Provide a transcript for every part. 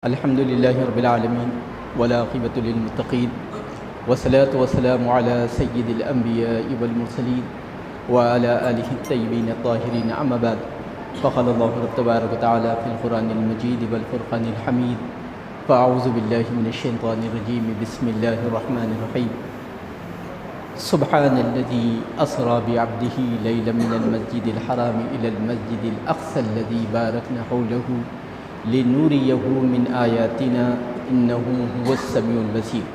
الحمد لله رب العالمين والعاقبة للمتقين والصلاة والسلام على سيد الأنبياء والمرسلين وعلى آله الطيبين الطاهرين أما بعد فقال الله تبارك وتعالى في القرآن المجيد والفرقان الحميد فأعوذ بالله من الشيطان الرجيم بسم الله الرحمن الرحيم سبحان الذي أسرى بعبده ليلا من المسجد الحرام إلى المسجد الأقصى الذي باركنا حوله لنريه من آياتنا إنه هو السميع البصير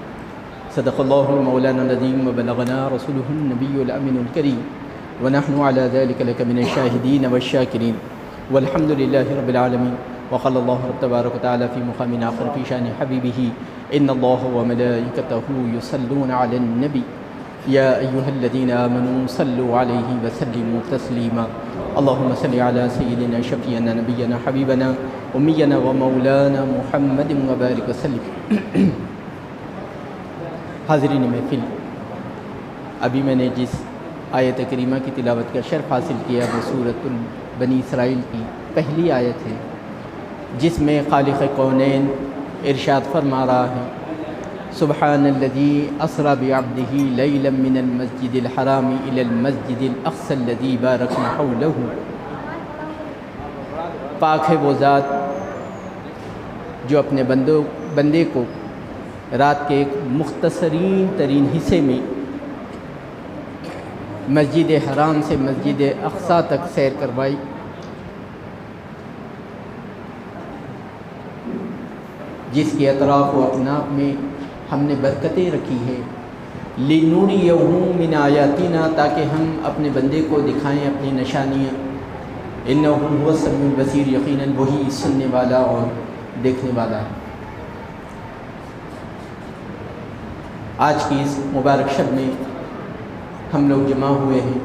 صدق الله مولانا العظيم وبلغنا رسوله النبي الأمين الكريم ونحن على ذلك لك من الشاهدين والشاكرين والحمد لله رب العالمين وقال الله تبارك وتعالى في مقام آخر في شأن حبيبه إن الله وملائكته يصلون على النبي يا أيها الذين آمنوا صلوا عليه وسلموا تسليما اللهم صل على سيدنا شفيعنا نبينا حبيبنا أمينا ومولانا محمد وبارك وسلم حاضرین محفل، ابھی میں نے جس آیت کریمہ کی تلاوت کا شرف حاصل کیا وہ سورۃ بنی اسرائیل کی پہلی آیت ہے، جس میں خالق کونین ارشاد فرما رہا ہے سبحان الذی اسری بعبدہ لیلا من المسجد الحرام الی المسجد الاقصی الذی بارکنا حولہ، پاک ہے وہ ذات جو اپنے بندے کو رات کے ایک مختصرین ترین حصے میں مسجد حرام سے مسجد اقصی تک سیر کروائی، جس کے اطراف و اکناف میں ہم نے برکتیں رکھی ہیں لِنُرِيَهُ مِنْ آیَاتِنَا، تاکہ ہم اپنے بندے کو دکھائیں اپنی نشانیاں، اِنَّهُ هُوَ السَّمِيعُ الْبَصِيرُ، یقیناً وہی سننے والا اور دیکھنے والا ہے۔ آج کی اس مبارک شب میں ہم لوگ جمع ہوئے ہیں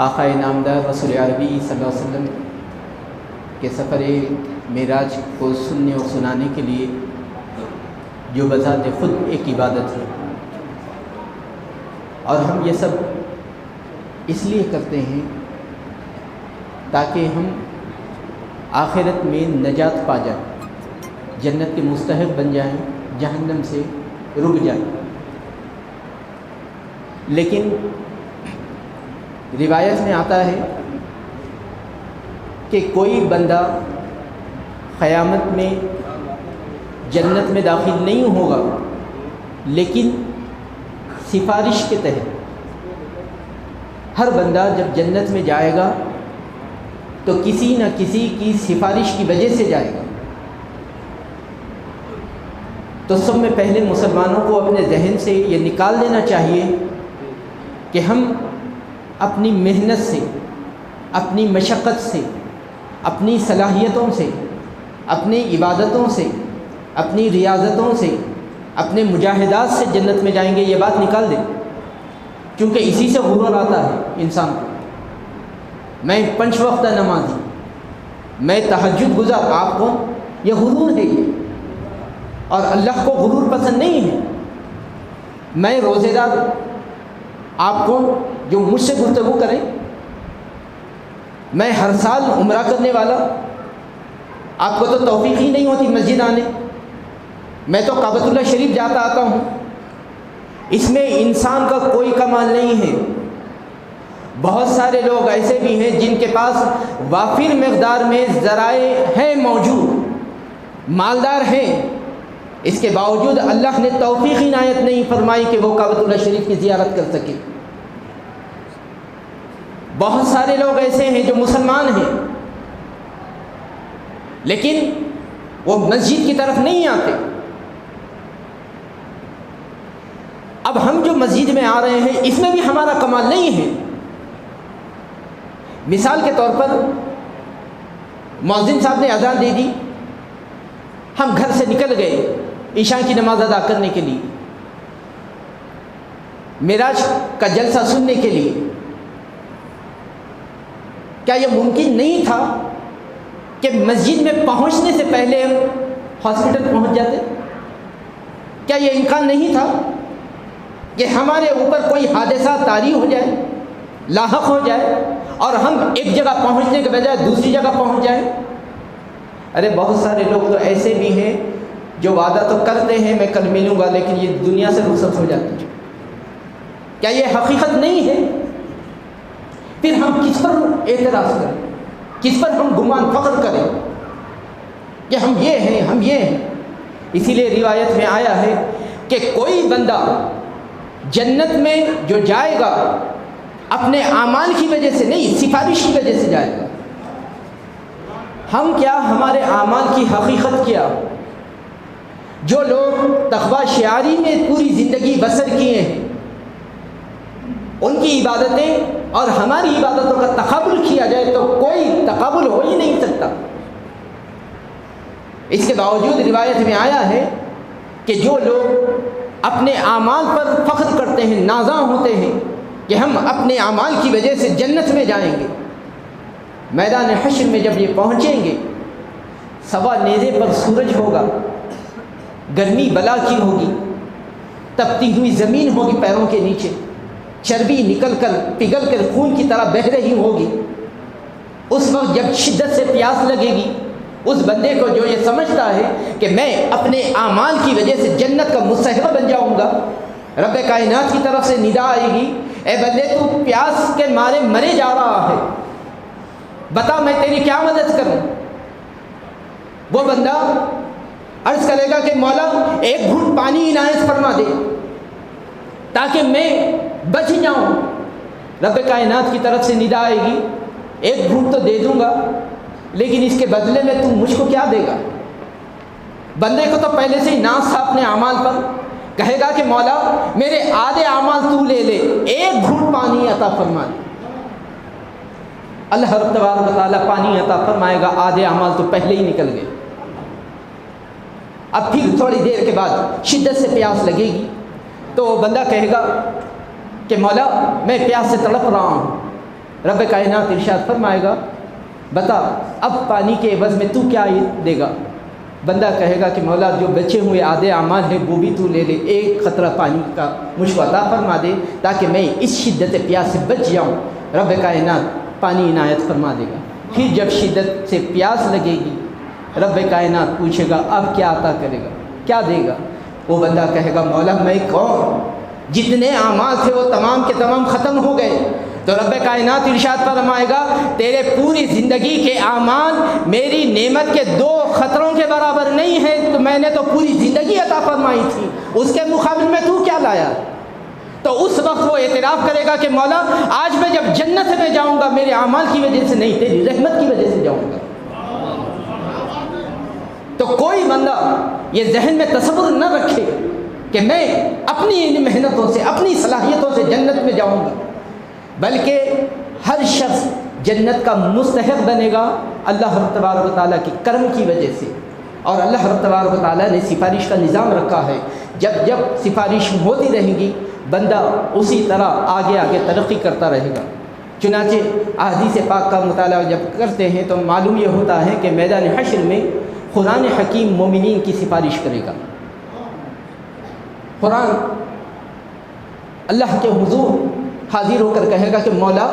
آقا نامدار رسول عربی صلی اللہ علیہ وسلم کے سفر معراج کو سننے اور سنانے کے لیے، جو بذات خود ایک عبادت ہے، اور ہم یہ سب اس لیے کرتے ہیں تاکہ ہم آخرت میں نجات پا جائیں، جنت کے مستحق بن جائیں، جہنم سے رک جائیں۔ لیکن روایت میں آتا ہے کہ کوئی بندہ قیامت میں جنت میں داخل نہیں ہوگا، لیکن سفارش کے تحت ہر بندہ جب جنت میں جائے گا تو کسی نہ کسی کی سفارش کی وجہ سے جائے گا۔ تو سب میں پہلے مسلمانوں کو اپنے ذہن سے یہ نکال دینا چاہیے کہ ہم اپنی محنت سے، اپنی مشقت سے، اپنی صلاحیتوں سے، اپنی عبادتوں سے، اپنی ریاضتوں سے، اپنے مجاہدات سے جنت میں جائیں گے، یہ بات نکال دیں، کیونکہ اسی سے غرور آتا ہے انسان کو۔ میں 5 وقت نمازی، میں تہجد گزار، آپ کو یہ غرور ہے، یہ اور اللہ کو غرور پسند نہیں ہے۔ میں روزے دار، آپ کو جو مجھ سے گفتگو کریں، میں ہر سال عمرہ کرنے والا، آپ کو تو توفیق ہی نہیں ہوتی مسجد آنے، میں تو کعبۃ اللہ شریف جاتا آتا ہوں، اس میں انسان کا کوئی کمال نہیں ہے۔ بہت سارے لوگ ایسے بھی ہیں جن کے پاس وافر مقدار میں ذرائع ہیں، موجود مالدار ہیں، اس کے باوجود اللہ نے توفیق عنایت نہیں فرمائی کہ وہ کعبۃ اللہ شریف کی زیارت کر سکے۔ بہت سارے لوگ ایسے ہیں جو مسلمان ہیں لیکن وہ مسجد کی طرف نہیں آتے۔ اب ہم جو مسجد میں آ رہے ہیں اس میں بھی ہمارا کمال نہیں ہے۔ مثال کے طور پر مؤذن صاحب نے اذان دے دی، ہم گھر سے نکل گئے عشاء کی نماز ادا کرنے کے لیے، معراج کا جلسہ سننے کے لیے۔ کیا یہ ممکن نہیں تھا کہ مسجد میں پہنچنے سے پہلے ہم ہاسپٹل پہنچ جاتے؟ کیا یہ امکان نہیں تھا کہ ہمارے اوپر کوئی حادثہ طاری ہو جائے، لاحق ہو جائے، اور ہم ایک جگہ پہنچنے کے بجائے دوسری جگہ پہنچ جائیں؟ ارے بہت سارے لوگ تو ایسے بھی ہیں جو وعدہ تو کرتے ہیں میں کل ملوں گا، لیکن یہ دنیا سے رخصت ہو جاتے ہیں۔ کیا یہ حقیقت نہیں ہے؟ پھر ہم کس پر اعتراض کریں، کس پر ہم گمان فخر کریں کہ ہم یہ ہیں، ہم یہ ہیں؟ اسی لیے روایت میں آیا ہے کہ کوئی بندہ جنت میں جو جائے گا اپنے اعمال کی وجہ سے نہیں، سفارش کی وجہ سے جائے گا۔ ہم کیا، ہمارے اعمال کی حقیقت کیا؟ جو لوگ تقویٰ شعاری میں پوری زندگی بسر کیے ہیں، ان کی عبادتیں اور ہماری عبادتوں کا تقابل کیا جائے تو کوئی تقابل ہو ہی نہیں سکتا۔ اس کے باوجود روایت میں آیا ہے کہ جو لوگ اپنے اعمال پر فخر کرتے ہیں، نازاں ہوتے ہیں کہ ہم اپنے اعمال کی وجہ سے جنت میں جائیں گے، میدان حشر میں جب یہ پہنچیں گے، سوا نیزے پر سورج ہوگا، گرمی بلا کی ہوگی، تپتی ہوئی زمین ہوگی پیروں کے نیچے، چربی نکل کر پگھل کر خون کی طرح بہہ رہی ہوگی۔ اس وقت جب شدت سے پیاس لگے گی، اس بندے کو جو یہ سمجھتا ہے کہ میں اپنے اعمال کی وجہ سے جنت کا مستحق بن جاؤں گا، رب کائنات کی طرف سے ندا آئے گی، اے بندے تو پیاس کے مارے مرے جا رہا ہے، بتا میں تیری کیا مدد کروں؟ وہ بندہ عرض کرے گا کہ مولا ایک گھونٹ پانی عنایت فرما دے تاکہ میں بچ جاؤں۔ رب کائنات کی طرف سے ندا آئے گی، ایک گھونٹ تو دے دوں گا، لیکن اس کے بدلے میں تم مجھ کو کیا دے گا؟ بندے کو تو پہلے سے ہی ناز تھا اپنے اعمال پر، کہے گا کہ مولا میرے آدھے اعمال تو لے لے، ایک گھونٹ پانی عطا فرما دے۔ اللہ رب تبارک و تعالیٰ پانی عطا فرمائے گا، آدھے اعمال تو پہلے ہی نکل گئے۔ اب پھر تھوڑی دیر کے بعد شدت سے پیاس لگے گی تو وہ بندہ کہے گا کہ مولا میں پیاس سے تڑپ رہا ہوں۔ رب کائنات ارشاد فرمائے گا بتا اب پانی کے عوض میں تو کیا دے گا؟ بندہ کہے گا کہ مولا جو بچے ہوئے آدھے اعمال ہیں وہ بھی تو لے لے، ایک قطرہ پانی کا مجھ کو عطا فرما دے تاکہ میں اس شدت پیاس سے بچ جاؤں۔ رب کائنات پانی عنایت فرما دے گا۔ پھر جب شدت سے پیاس لگے گی، رب کائنات پوچھے گا اب کیا عطا کرے گا، کیا دے گا؟ وہ بندہ کہے گا مولا میں کون، جتنے اعمال تھے وہ تمام کے تمام ختم ہو گئے۔ تو رب کائنات ارشاد فرمائے گا تیرے پوری زندگی کے اعمال میری نعمت کے 2 خطروں کے برابر نہیں ہیں، تو میں نے تو پوری زندگی عطا فرمائی تھی، اس کے مقابل میں تو کیا لایا؟ تو اس وقت وہ اعتراف کرے گا کہ مولا آج میں جب جنت میں جاؤں گا میرے اعمال کی وجہ سے نہیں، تیری رحمت کی وجہ سے جاؤں گا۔ تو کوئی بندہ یہ ذہن میں تصور نہ رکھے کہ میں اپنی ان محنتوں سے، اپنی صلاحیتوں سے جنت میں جاؤں گا، بلکہ ہر شخص جنت کا مستحق بنے گا اللہ رب تبارک و تعالیٰ کی کرم کی وجہ سے۔ اور اللہ رب تبارک و تعالیٰ نے سفارش کا نظام رکھا ہے، جب جب سفارش ہوتی رہے گی بندہ اسی طرح آگے آگے ترقی کرتا رہے گا۔ چنانچہ احادیث پاک کا مطالعہ جب کرتے ہیں تو معلوم یہ ہوتا ہے کہ میدان حشر میں قرآن حکیم مومنین کی سفارش کرے گا۔ قرآن اللہ کے حضور حاضر ہو کر کہے گا کہ مولا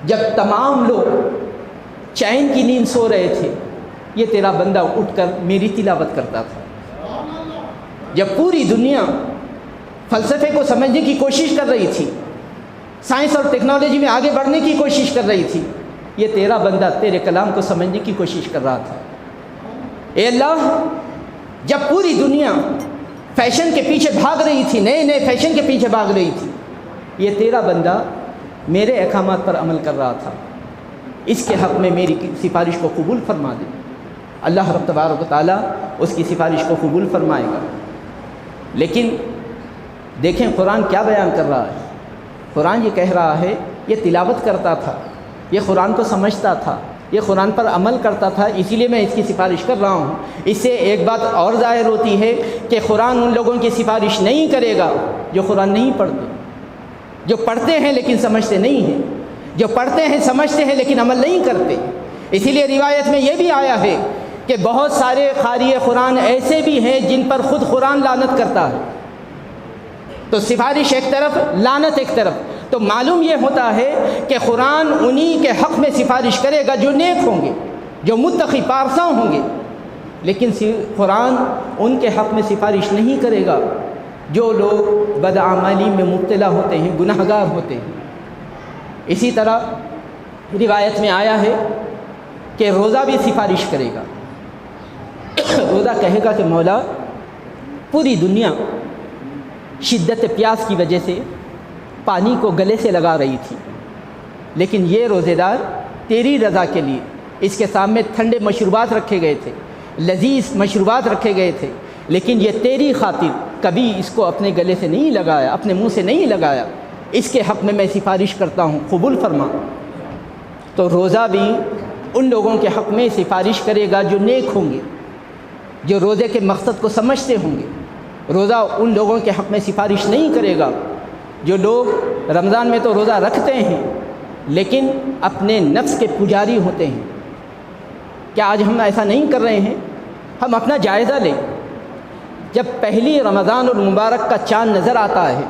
جب تمام لوگ چین کی نیند سو رہے تھے، یہ تیرا بندہ اٹھ کر میری تلاوت کرتا تھا۔ جب پوری دنیا فلسفے کو سمجھنے کی کوشش کر رہی تھی، سائنس اور ٹیکنالوجی میں آگے بڑھنے کی کوشش کر رہی تھی، یہ تیرا بندہ تیرے کلام کو سمجھنے کی کوشش کر رہا تھا۔ اے اللہ جب پوری دنیا فیشن کے پیچھے بھاگ رہی تھی، نئے نئے فیشن کے پیچھے بھاگ رہی تھی، یہ تیرا بندہ میرے احکامات پر عمل کر رہا تھا، اس کے حق میں میری سفارش کو قبول فرما دے۔ اللہ رب تبارک و تعالیٰ اس کی سفارش کو قبول فرمائے گا۔ لیکن دیکھیں قرآن کیا بیان کر رہا ہے۔ قرآن یہ کہہ رہا ہے یہ تلاوت کرتا تھا، یہ قرآن کو سمجھتا تھا، یہ قرآن پر عمل کرتا تھا، اسی لیے میں اس کی سفارش کر رہا ہوں۔ اس سے ایک بات اور ظاہر ہوتی ہے کہ قرآن ان لوگوں کی سفارش نہیں کرے گا جو قرآن نہیں پڑھتے، جو پڑھتے ہیں لیکن سمجھتے نہیں ہیں، جو پڑھتے ہیں سمجھتے ہیں لیکن عمل نہیں کرتے۔ اسی لیے روایت میں یہ بھی آیا ہے کہ بہت سارے قاری قرآن ایسے بھی ہیں جن پر خود قرآن لعنت کرتا ہے۔ تو سفارش ایک طرف، لعنت ایک طرف، تو معلوم یہ ہوتا ہے کہ قرآن انہی کے حق میں سفارش کرے گا جو نیک ہوں گے، جو متقی پارساں ہوں گے، لیکن قرآن ان کے حق میں سفارش نہیں کرے گا جو لوگ بدعمالی میں مبتلا ہوتے ہیں، گناہ گار ہوتے ہیں۔ اسی طرح روایت میں آیا ہے کہ روزہ بھی سفارش کرے گا۔ روزہ کہے گا کہ مولا، پوری دنیا شدت پیاس کی وجہ سے پانی کو گلے سے لگا رہی تھی، لیکن یہ روزے دار تیری رضا کے لیے اس کے سامنے ٹھنڈے مشروبات رکھے گئے تھے، لذیذ مشروبات رکھے گئے تھے، لیکن یہ تیری خاطر کبھی اس کو اپنے گلے سے نہیں لگایا، اپنے منہ سے نہیں لگایا، اس کے حق میں سفارش کرتا ہوں، قبول فرما۔ تو روزہ بھی ان لوگوں کے حق میں سفارش کرے گا جو نیک ہوں گے، جو روزے کے مقصد کو سمجھتے ہوں گے۔ روزہ ان لوگوں کے حق میں سفارش نہیں کرے گا جو لوگ رمضان میں تو روزہ رکھتے ہیں لیکن اپنے نفس کے پجاری ہوتے ہیں۔ کیا آج ہم ایسا نہیں کر رہے ہیں؟ ہم اپنا جائزہ لیں۔ جب پہلی رمضان المبارک کا چاند نظر آتا ہے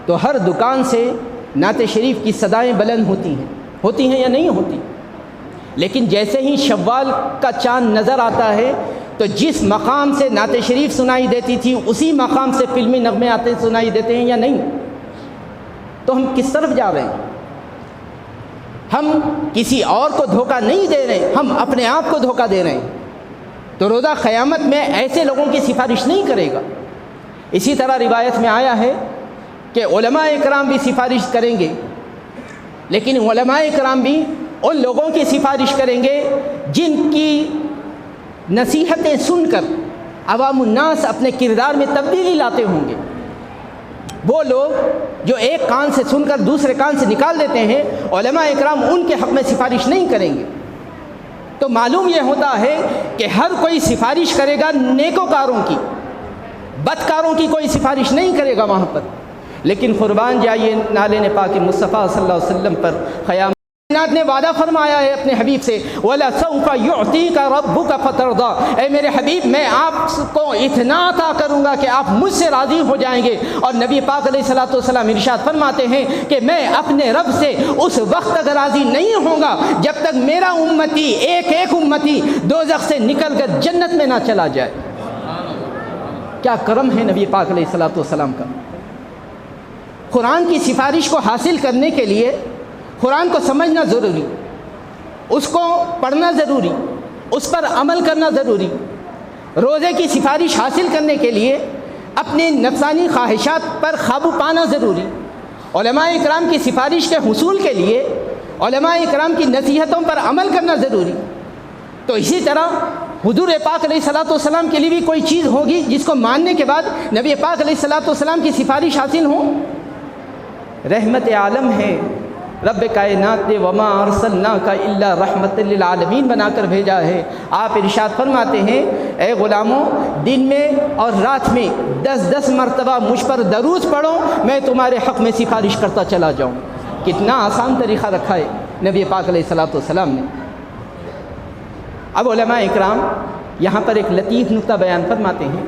تو ہر دکان سے نعت شریف کی صدائیں بلند ہوتی ہیں یا نہیں ہوتی؟ لیکن جیسے ہی شوال کا چاند نظر آتا ہے تو جس مقام سے نعت شریف سنائی دیتی تھی اسی مقام سے فلمی نغمے آتے سنائی دیتے ہیں یا نہیں؟ تو ہم کس طرف جا رہے ہیں؟ ہم کسی اور کو دھوکہ نہیں دے رہے، ہم اپنے آپ کو دھوکہ دے رہے ہیں۔ تو روزہ قیامت میں ایسے لوگوں کی سفارش نہیں کرے گا۔ اسی طرح روایت میں آیا ہے کہ علماء اکرام بھی سفارش کریں گے، لیکن علماء اکرام بھی ان لوگوں کی سفارش کریں گے جن کی نصیحتیں سن کر عوام الناس اپنے کردار میں تبدیلی لاتے ہوں گے۔ وہ لوگ جو ایک کان سے سن کر دوسرے کان سے نکال دیتے ہیں، علماء اکرام ان کے حق میں سفارش نہیں کریں گے۔ تو معلوم یہ ہوتا ہے کہ ہر کوئی سفارش کرے گا نیکوکاروں کی، بدکاروں کی کوئی سفارش نہیں کرے گا وہاں پر۔ لیکن قربان جائیے نالے پاک مصطفیٰ صلی اللہ علیہ وسلم پر، قیامت نے وعدہ فرمایا ہے اپنے حبیب سے، وَلَسَوْفَ يُعْطِيكَ رَبُّكَ فَتَرْضَىٰ، اے میرے حبیب میں آپ کو اتنا عطا کروں گا کہ آپ مجھ سے راضی ہو جائیں گے۔ اور نبی پاک علیہ الصلوۃ والسلام ارشاد فرماتے ہیں کہ میں اپنے رب سے اس وقت تک راضی نہیں ہوں گا جب تک میرا امتی ایک ایک امتی دوزخ سے نکل کر جنت میں نہ چلا جائے۔ کیا کرم ہے نبی پاک علیہ الصلوۃ والسلام کا۔ قرآن کی سفارش کو حاصل کرنے کے لیے قرآن کو سمجھنا ضروری، اس کو پڑھنا ضروری، اس پر عمل کرنا ضروری۔ روزے کی سفارش حاصل کرنے کے لیے اپنے نفسانی خواہشات پر قابو پانا ضروری۔ علماء اکرام کی سفارش کے حصول کے لیے علماء اکرام کی نصیحتوں پر عمل کرنا ضروری۔ تو اسی طرح حضور پاک علیہ الصلوۃ والسلام کے لیے بھی کوئی چیز ہوگی جس کو ماننے کے بعد نبی پاک علیہ الصلوۃ والسلام کی سفارش حاصل ہو۔ رحمت عالم ہے، رب کائنات نے وما ارسلناک الا رحمت للعالمین بنا کر بھیجا ہے۔ آپ ارشاد فرماتے ہیں، اے غلاموں، دن میں اور رات میں 10 مرتبہ مجھ پر درود پڑھو، میں تمہارے حق میں سفارش کرتا چلا جاؤں۔ کتنا آسان طریقہ رکھا ہے نبی پاک علیہ الصلوۃ والسلام نے۔ اب علماء اکرام یہاں پر ایک لطیف نکتہ بیان فرماتے ہیں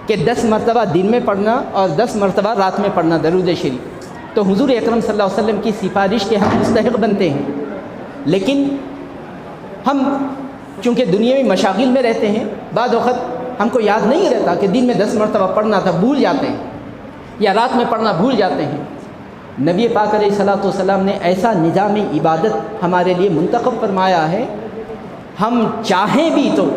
کہ 10 مرتبہ دن میں پڑھنا اور 10 مرتبہ رات میں پڑھنا درود شریف، تو حضور اکرم صلی اللہ علیہ وسلم کی سفارش کے ہم مستحق بنتے ہیں۔ لیکن ہم چونکہ دنیاوی مشاغل میں رہتے ہیں، بعض وقت ہم کو یاد نہیں رہتا کہ دن میں 10 مرتبہ پڑھنا تھا، بھول جاتے ہیں، یا رات میں پڑھنا بھول جاتے ہیں۔ نبی پاک علیہ الصلوۃ والسلام نے ایسا نظام عبادت ہمارے لیے منتخب فرمایا ہے، ہم چاہیں بھی تو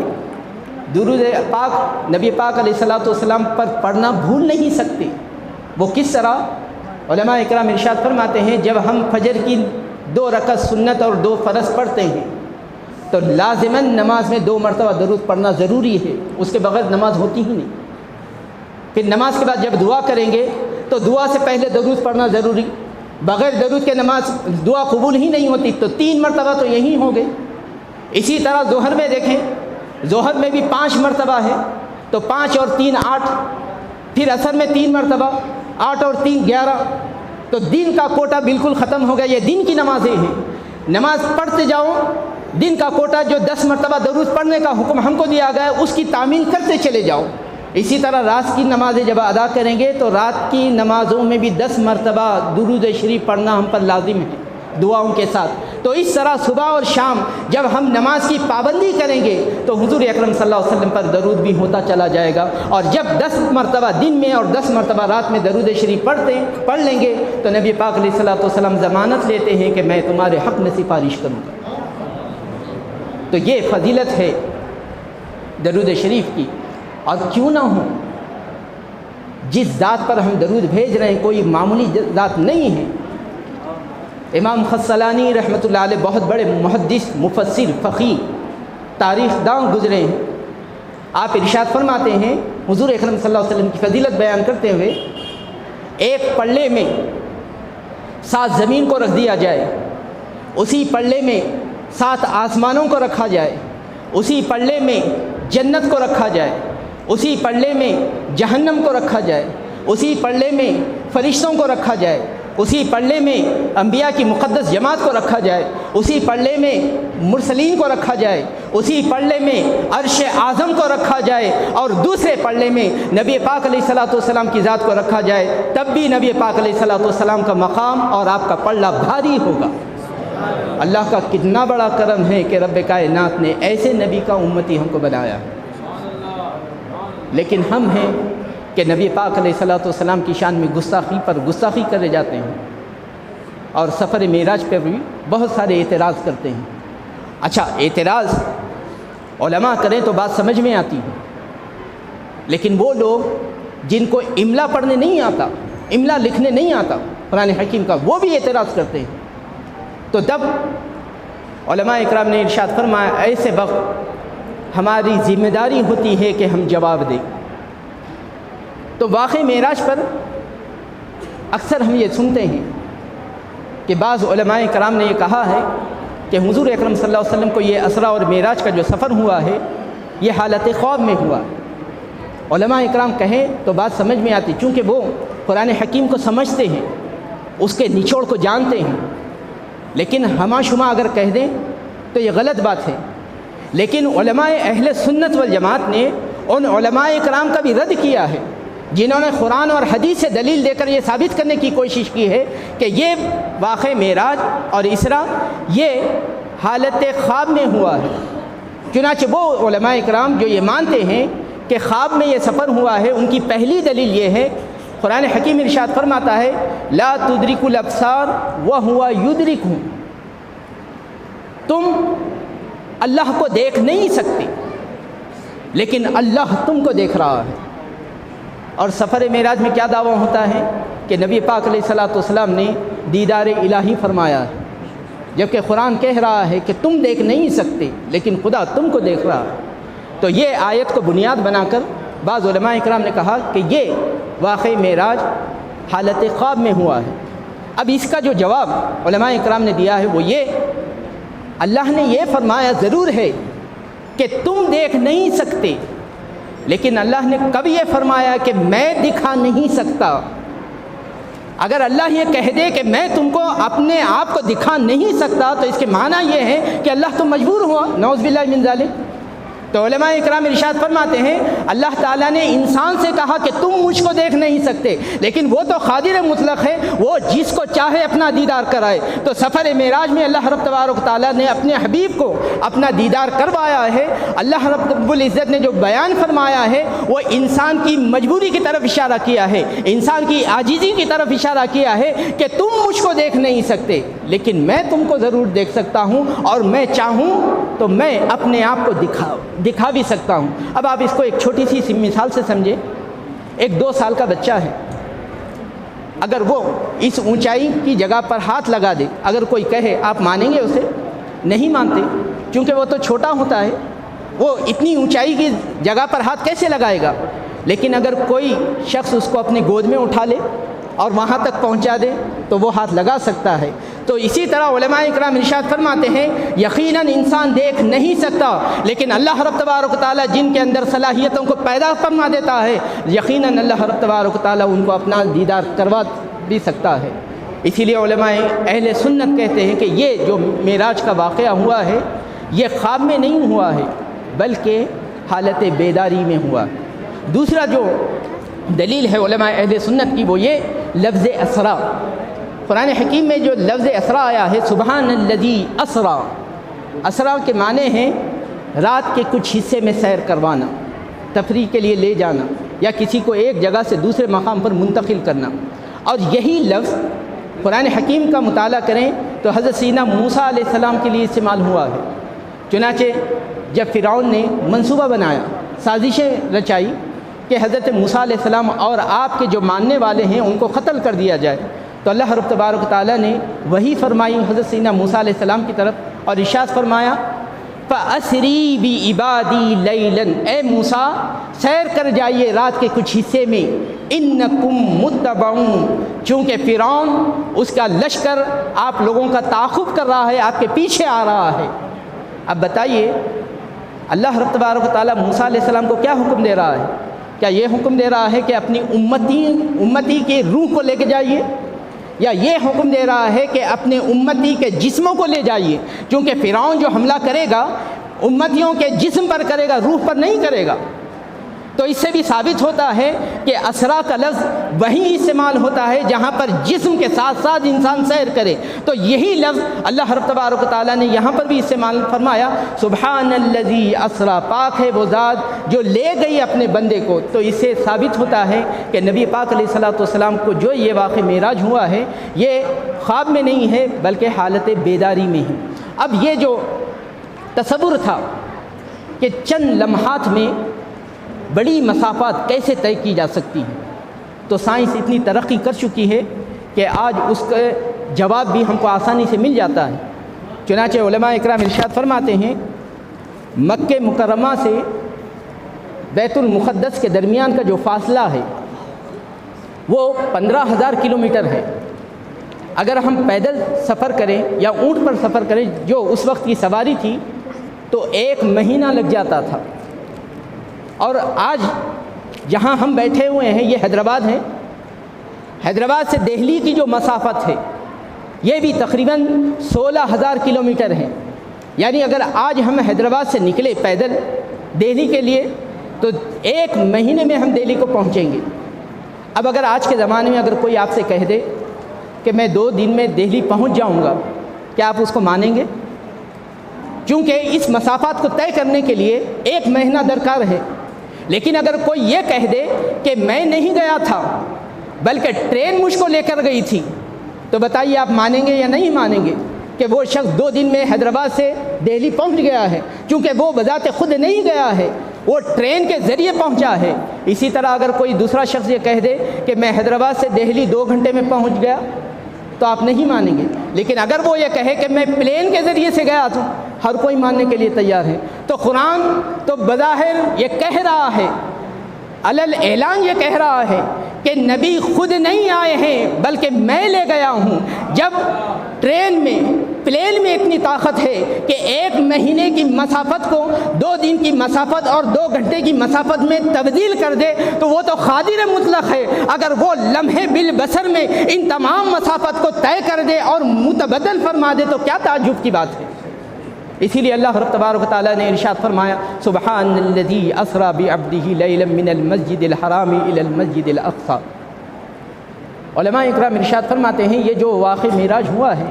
درود پاک نبی پاک علیہ الصلوۃ والسلام پر پڑھنا بھول نہیں سکتے۔ وہ کس طرح؟ علماء اکرام ارشاد فرماتے ہیں، جب ہم فجر کی 2 رکعت سنت اور 2 فرض پڑھتے ہیں تو لازماً نماز میں 2 مرتبہ درود پڑھنا ضروری ہے، اس کے بغیر نماز ہوتی ہی نہیں۔ پھر نماز کے بعد جب دعا کریں گے تو دعا سے پہلے درود پڑھنا ضروری، بغیر درود کے نماز دعا قبول ہی نہیں ہوتی، تو 3 مرتبہ تو یہی ہو گئے۔ اسی طرح ظہر میں دیکھیں، ظہر میں بھی 5 مرتبہ ہے، تو 5 اور 3 8، پھر عصر میں 3 مرتبہ، 8 اور 3 11، تو دن کا کوٹا بالکل ختم ہو گیا۔ یہ دن کی نمازیں ہیں، نماز پڑھتے جاؤ، دن کا کوٹا جو 10 مرتبہ درود پڑھنے کا حکم ہم کو دیا گیا ہے اس کی تعمیل کرتے چلے جاؤ۔ اسی طرح رات کی نمازیں جب ادا کریں گے تو رات کی نمازوں میں بھی 10 مرتبہ درود شریف پڑھنا ہم پر لازم ہے دعاؤں کے ساتھ۔ تو تو اس طرح صبح اور شام جب ہم نماز کی پابندی کریں گے تو حضور اکرم صلی اللہ علیہ وسلم پر درود بھی ہوتا چلا جائے گا، اور جب 10 مرتبہ دن میں اور 10 مرتبہ رات میں درود شریف پڑھ لیں گے تو نبی پاک علیہ الصلوۃ والسلام ضمانت لیتے ہیں کہ میں تمہارے حق میں سفارش کروں گا۔ تو یہ فضیلت ہے درود شریف کی، اور کیوں نہ ہو، جس ذات پر ہم درود بھیج رہے ہیں کوئی معمولی ذات نہیں ہے۔ امام خصلانی رحمۃ اللہ علیہ بہت بڑے محدث، مفسر، فقیہ، تاریخ داں گزرے ہیں۔ آپ ارشاد فرماتے ہیں حضور اکرم صلی اللہ علیہ وسلم کی فضیلت بیان کرتے ہوئے، ایک پلڑے میں 7 زمین کو رکھ دیا جائے، اسی پلڑے میں 7 آسمانوں کو رکھا جائے، اسی پلڑے میں جنت کو رکھا جائے، اسی پلڑے میں جہنم کو رکھا جائے، اسی پلڑے میں فرشتوں کو رکھا جائے، اسی پلڑے میں انبیاء کی مقدس جماعت کو رکھا جائے، اسی پلڑے میں مرسلین کو رکھا جائے، اسی پلڑے میں عرش اعظم کو رکھا جائے، اور دوسرے پلڑے میں نبی پاک علیہ الصلوۃ والسلام کی ذات کو رکھا جائے، تب بھی نبی پاک علیہ الصلوۃ والسلام کا مقام اور آپ کا پلڑا بھاری ہوگا۔ اللہ کا کتنا بڑا کرم ہے کہ رب کائنات نے ایسے نبی کا امتی ہم کو بنایا، لیکن ہم ہیں کہ نبی پاک علیہ الصلوۃ والسلام کی شان میں گستاخی پر گستاخی کرے جاتے ہیں، اور سفر معراج پہ بھی بہت سارے اعتراض کرتے ہیں۔ اچھا، اعتراض علماء کریں تو بات سمجھ میں آتی ہے، لیکن وہ لوگ جن کو املا پڑھنے نہیں آتا، املا لکھنے نہیں آتا قرآن حکیم کا، وہ بھی اعتراض کرتے ہیں۔ تو تب علماء اکرام نے ارشاد فرمایا ایسے وقت ہماری ذمہ داری ہوتی ہے کہ ہم جواب دیں۔ تو واقعہ معراج پر اکثر ہم یہ سنتے ہیں کہ بعض علماء کرام نے یہ کہا ہے کہ حضور اکرم صلی اللہ علیہ وسلم کو یہ اسرا اور معراج کا جو سفر ہوا ہے یہ حالت خواب میں ہوا۔ علماء کرام کہیں تو بات سمجھ میں آتی، چونکہ وہ قرآن حکیم کو سمجھتے ہیں، اس کے نچوڑ کو جانتے ہیں، لیکن ہما شما اگر کہہ دیں تو یہ غلط بات ہے۔ لیکن علماء اہل سنت والجماعت نے ان علماء کرام کا بھی رد کیا ہے جنہوں نے قرآن اور حدیث سے دلیل دے کر یہ ثابت کرنے کی کوشش کی ہے کہ یہ واقع معراج اور اسرا یہ حالت خواب میں ہوا ہے۔ چنانچہ وہ علماء کرام جو یہ مانتے ہیں کہ خواب میں یہ سفر ہوا ہے، ان کی پہلی دلیل یہ ہے، قرآن حکیم ارشاد فرماتا ہے لا تدرک الابصار وہو یدرکہ، تم اللہ کو دیکھ نہیں سکتے لیکن اللہ تم کو دیکھ رہا ہے۔ اور سفر معراج میں کیا دعویٰ ہوتا ہے کہ نبی پاک علیہ الصلوۃ والسلام نے دیدار الہی فرمایا ہے، جبکہ قرآن کہہ رہا ہے کہ تم دیکھ نہیں سکتے لیکن خدا تم کو دیکھ رہا ہے۔ تو یہ آیت کو بنیاد بنا کر بعض علماء اکرام نے کہا کہ یہ واقع معراج حالت خواب میں ہوا ہے۔ اب اس کا جو جواب علماء اکرام نے دیا ہے وہ یہ، اللہ نے یہ فرمایا ضرور ہے کہ تم دیکھ نہیں سکتے، لیکن اللہ نے کب یہ فرمایا کہ میں دکھا نہیں سکتا؟ اگر اللہ یہ کہہ دے کہ میں تم کو اپنے آپ کو دکھا نہیں سکتا تو اس کے معنی یہ ہے کہ اللہ تو مجبور ہوا، نعوذ باللہ من ذالک۔ تو علماء اکرام ارشاد فرماتے ہیں اللہ تعالیٰ نے انسان سے کہا کہ تم مجھ کو دیکھ نہیں سکتے، لیکن وہ تو قادر مطلق ہے، وہ جس کو چاہے اپنا دیدار کرائے۔ تو سفر معراج میں اللہ رب تبارک تعالیٰ نے اپنے حبیب کو اپنا دیدار کروایا ہے۔ اللہ رب العزت نے جو بیان فرمایا ہے وہ انسان کی مجبوری کی طرف اشارہ کیا ہے، انسان کی عاجزی کی طرف اشارہ کیا ہے کہ تم مجھ کو دیکھ نہیں سکتے لیکن میں تم کو ضرور دیکھ سکتا ہوں، اور میں چاہوں تو میں اپنے آپ کو دکھا بھی سکتا ہوں۔ اب آپ اس کو ایک چھوٹی سی مثال سے سمجھیں۔ ایک 2 سال کا بچہ ہے، اگر وہ اس اونچائی کی جگہ پر ہاتھ لگا دے، اگر کوئی کہے آپ مانیں گے اسے؟ نہیں مانتے، کیونکہ وہ تو چھوٹا ہوتا ہے، وہ اتنی اونچائی کی جگہ پر ہاتھ کیسے لگائے گا؟ لیکن اگر کوئی شخص اس کو اپنی گود میں اٹھا لے اور وہاں تک پہنچا دے تو وہ ہاتھ لگا سکتا ہے۔ تو اسی طرح علماء اکرام ارشاد فرماتے ہیں یقیناً انسان دیکھ نہیں سکتا، لیکن اللہ رب تبارک و تعالیٰ جن کے اندر صلاحیتوں کو پیدا فرما دیتا ہے یقیناً اللہ رب تبارک و تعالیٰ ان کو اپنا دیدار کروا بھی سکتا ہے۔ اسی لیے علماء اہل سنت کہتے ہیں کہ یہ جو معراج کا واقعہ ہوا ہے یہ خواب میں نہیں ہوا ہے بلکہ حالت بیداری میں ہوا۔ دوسرا جو دلیل ہے علماء اہل سنت کی وہ یہ لفظ اسرا، قرآن حکیم میں جو لفظ اسرا آیا ہے، سبحان الذی اسرا، اسرا کے معنی ہیں رات کے کچھ حصے میں سیر کروانا، تفریح کے لیے لے جانا، یا کسی کو ایک جگہ سے دوسرے مقام پر منتقل کرنا۔ اور یہی لفظ قرآن حکیم کا مطالعہ کریں تو حضرت سیدنا موسیٰ علیہ السلام کے لیے استعمال ہوا ہے۔ چنانچہ جب فرعون نے منصوبہ بنایا، سازشیں رچائی کہ حضرت موسیٰ علیہ السلام اور آپ کے جو ماننے والے ہیں ان کو قتل کر دیا جائے، تو اللہ رب تبارک و تعالیٰ نے وہی فرمائی حضرت سیدنا موسیٰ علیہ السلام کی طرف اور ارشاد فرمایا فَأَسْرِي بِعِبَادِي لَيْلًا، اے موسیٰ سیر کر جائیے رات کے کچھ حصے میں، اِنَّكُمْ مُتَّبَعُونَ، چونکہ فرعون اس کا لشکر آپ لوگوں کا تعاقب کر رہا ہے، آپ کے پیچھے آ رہا ہے۔ اب بتائیے اللہ رب تبارک و تعالیٰ موسیٰ علیہ السلام کو کیا حکم دے رہا ہے؟ کیا یہ حکم دے رہا ہے کہ اپنی امتی کے روح کو لے کے جائیے، یا یہ حکم دے رہا ہے کہ اپنے امتی کے جسموں کو لے جائیے؟ کیونکہ فرعون جو حملہ کرے گا امتیوں کے جسم پر کرے گا، روح پر نہیں کرے گا۔ تو اس سے بھی ثابت ہوتا ہے کہ اسرا کا لفظ وہیں استعمال ہوتا ہے جہاں پر جسم کے ساتھ ساتھ انسان سیر کرے۔ تو یہی لفظ اللہ رب تبارک و تعالیٰ نے یہاں پر بھی استعمال فرمایا، سبحان الذی اسرا، پاک ہے وہ ذات جو لے گئی اپنے بندے کو۔ تو اس سے ثابت ہوتا ہے کہ نبی پاک علیہ الصلوۃ والسلام کو جو یہ واقعہ معراج ہوا ہے یہ خواب میں نہیں ہے بلکہ حالت بیداری میں ہی۔ اب یہ جو تصور تھا کہ چند لمحات میں بڑی مسافات کیسے طے کی جا سکتی ہیں، تو سائنس اتنی ترقی کر چکی ہے کہ آج اس کا جواب بھی ہم کو آسانی سے مل جاتا ہے۔ چنانچہ علماء اکرام ارشاد فرماتے ہیں مکہ مکرمہ سے بیت المقدس کے درمیان کا جو فاصلہ ہے وہ 15,000 کلومیٹر ہے۔ اگر ہم پیدل سفر کریں یا اونٹ پر سفر کریں جو اس وقت کی سواری تھی تو 1 مہینہ لگ جاتا تھا، اور آج جہاں ہم بیٹھے ہوئے ہیں یہ حیدرآباد ہے، حیدرآباد سے دہلی کی جو مسافت ہے یہ بھی تقریباً 16,000 کلومیٹر ہے۔ یعنی اگر آج ہم حیدرآباد سے نکلے پیدل دہلی کے لیے تو 1 مہینے میں ہم دہلی کو پہنچیں گے۔ اب اگر آج کے زمانے میں اگر کوئی آپ سے کہہ دے کہ میں 2 دن میں دہلی پہنچ جاؤں گا، کیا آپ اس کو مانیں گے؟ کیونکہ اس مسافات کو طے کرنے کے لیے 1 مہینہ درکار ہے۔ لیکن اگر کوئی یہ کہہ دے کہ میں نہیں گیا تھا بلکہ ٹرین مجھ کو لے کر گئی تھی، تو بتائیے آپ مانیں گے یا نہیں مانیں گے کہ وہ شخص 2 دن میں حیدرآباد سے دہلی پہنچ گیا ہے؟ کیونکہ وہ بذات خود نہیں گیا ہے، وہ ٹرین کے ذریعے پہنچا ہے۔ اسی طرح اگر کوئی دوسرا شخص یہ کہہ دے کہ میں حیدرآباد سے دہلی 2 گھنٹے میں پہنچ گیا تو آپ نہیں مانیں گے۔ لیکن اگر وہ یہ کہے کہ میں پلین کے ذریعے سے گیا تو ہر کوئی ماننے کے لیے تیار ہے۔ تو قرآن تو بظاہر یہ کہہ رہا ہے، علل اعلان یہ کہہ رہا ہے کہ نبی خود نہیں آئے ہیں بلکہ میں لے گیا ہوں۔ جب ٹرین میں پلین میں اتنی طاقت ہے کہ 1 مہینے کی مسافت کو 2 دن کی مسافت اور 2 گھنٹے کی مسافت میں تبدیل کر دے تو وہ تو قادر مطلق ہے۔ اگر وہ لمحے بالبصر میں ان تمام مسافت کو طے کر دے اور متبدل فرما دے تو کیا تعجب کی بات ہے۔ اسی لیے اللہ رب تبارک و تعالیٰ نے ارشاد فرمایا سبحان الذی اسری بعبدہ لیلا من المسجد الحرام الی المسجد الاقصی۔ علماء اکرام ارشاد فرماتے ہیں یہ جو واقعہ معراج ہوا ہے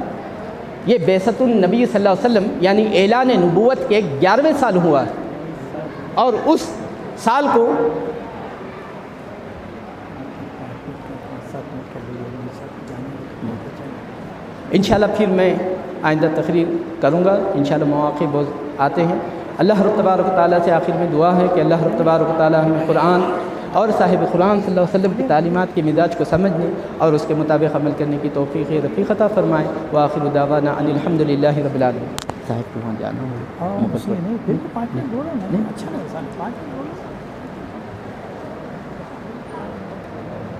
یہ بعثت النبی صلی اللہ علیہ وسلم یعنی اعلان نبوت کے 11ویں سال ہوا ہے، اور اس سال کو انشاءاللہ پھر میں آئندہ تقریر کروں گا، انشاءاللہ مواقع بہت آتے ہیں۔ اللہ رب تبارک و تعالیٰ سے آخر میں دعا ہے کہ اللہ رب تبارک و تعالیٰ ہمیں قرآن اور صاحب قرآن صلی اللہ علیہ وسلم کی تعلیمات کے مزاج کو سمجھنے اور اس کے مطابق عمل کرنے کی توفیق رفیق عطا فرمائے۔ وآخر دعوانا ان الحمد للہ رب العالمین۔ صاحب کو وہاں جانا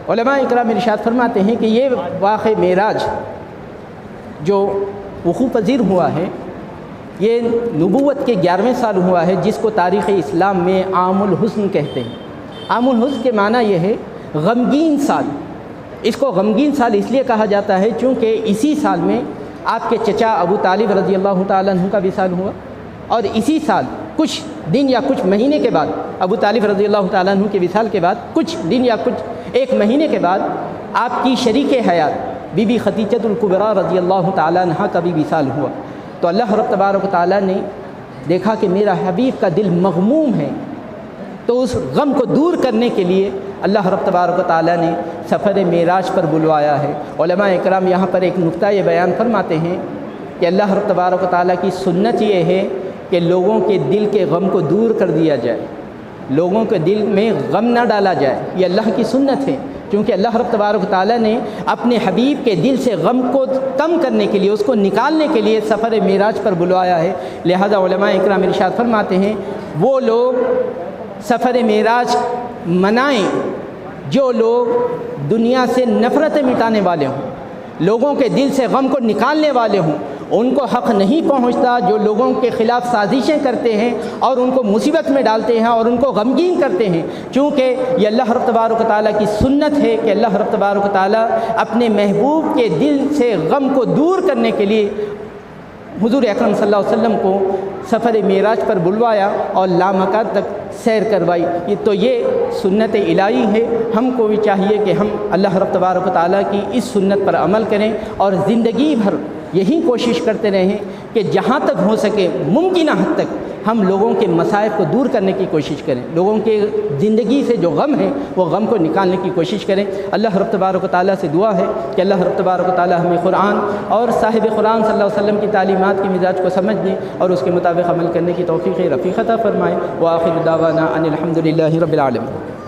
علماء اکرام ارشاد فرماتے ہیں کہ یہ واقع معراج جو وقوع پذیر ہوا ہے یہ نبوت کے 11ویں سال ہوا ہے، جس کو تاریخ اسلام میں عام الحزن کہتے ہیں۔ عام الحزن کے معنی یہ ہے غمگین سال۔ اس کو غمگین سال اس لیے کہا جاتا ہے چونکہ اسی سال میں آپ کے چچا ابو طالب رضی اللہ تعالیٰ عنہ کا وصال ہوا، اور اسی سال کچھ دن یا کچھ مہینے کے بعد ابو طالب رضی اللہ تعالیٰ عنہ کے وصال کے بعد کچھ دن یا کچھ 1 مہینے کے بعد آپ کی شریک حیات بی بی خدیجہ الکبریٰ رضی اللہ تعالیٰ عنہا کا بھی وصال ہوا، تو اللہ رب تبارک و تعالیٰ نے دیکھا کہ میرا حبیب کا دل مغموم ہے، تو اس غم کو دور کرنے کے لیے اللہ رب تبارک و تعالیٰ نے سفر معراج پر بلوایا ہے۔ علماء اکرام یہاں پر ایک نقطہ یہ بیان فرماتے ہیں کہ اللہ رب تبارک و تعالیٰ کی سنت یہ ہے کہ لوگوں کے دل کے غم کو دور کر دیا جائے، لوگوں کے دل میں غم نہ ڈالا جائے، یہ اللہ کی سنت ہے، کیونکہ اللہ رب تبارک و تعالیٰ نے اپنے حبیب کے دل سے غم کو کم کرنے کے لیے، اس کو نکالنے کے لیے سفر معراج پر بلوایا ہے۔ لہذا علماء اکرام ارشاد فرماتے ہیں وہ لوگ سفر معراج منائیں جو لوگ دنیا سے نفرتیں مٹانے والے ہوں، لوگوں کے دل سے غم کو نکالنے والے ہوں۔ ان کو حق نہیں پہنچتا جو لوگوں کے خلاف سازشیں کرتے ہیں اور ان کو مصیبت میں ڈالتے ہیں اور ان کو غمگین کرتے ہیں، چونکہ یہ اللہ رب تبارک و تعالیٰ کی سنت ہے کہ اللہ رب تبارک و تعالیٰ اپنے محبوب کے دل سے غم کو دور کرنے کے لیے حضور اکرم صلی اللہ علیہ وسلم کو سفر معراج پر بلوایا اور لامکان تک سیر کروائی۔ تو یہ سنت الہی ہے، ہم کو بھی چاہیے کہ ہم اللہ رب تبارک و تعالیٰ کی اس سنت پر عمل کریں اور زندگی بھر یہی کوشش کرتے رہیں کہ جہاں تک ہو سکے ممکنہ حد تک ہم لوگوں کے مصائب کو دور کرنے کی کوشش کریں، لوگوں کے زندگی سے جو غم ہے وہ غم کو نکالنے کی کوشش کریں۔ اللہ رب تبارک و تعالیٰ سے دعا ہے کہ اللہ رب تبارک و تعالیٰ ہمیں قرآن اور صاحب قرآن صلی اللہ علیہ وسلم کی تعلیمات کے مزاج کو سمجھنے اور اس کے مطابق عمل کرنے کی توفیق رفیق عطا فرمائے۔ وآخر دعوانا ان الحمد للہ رب العالمین۔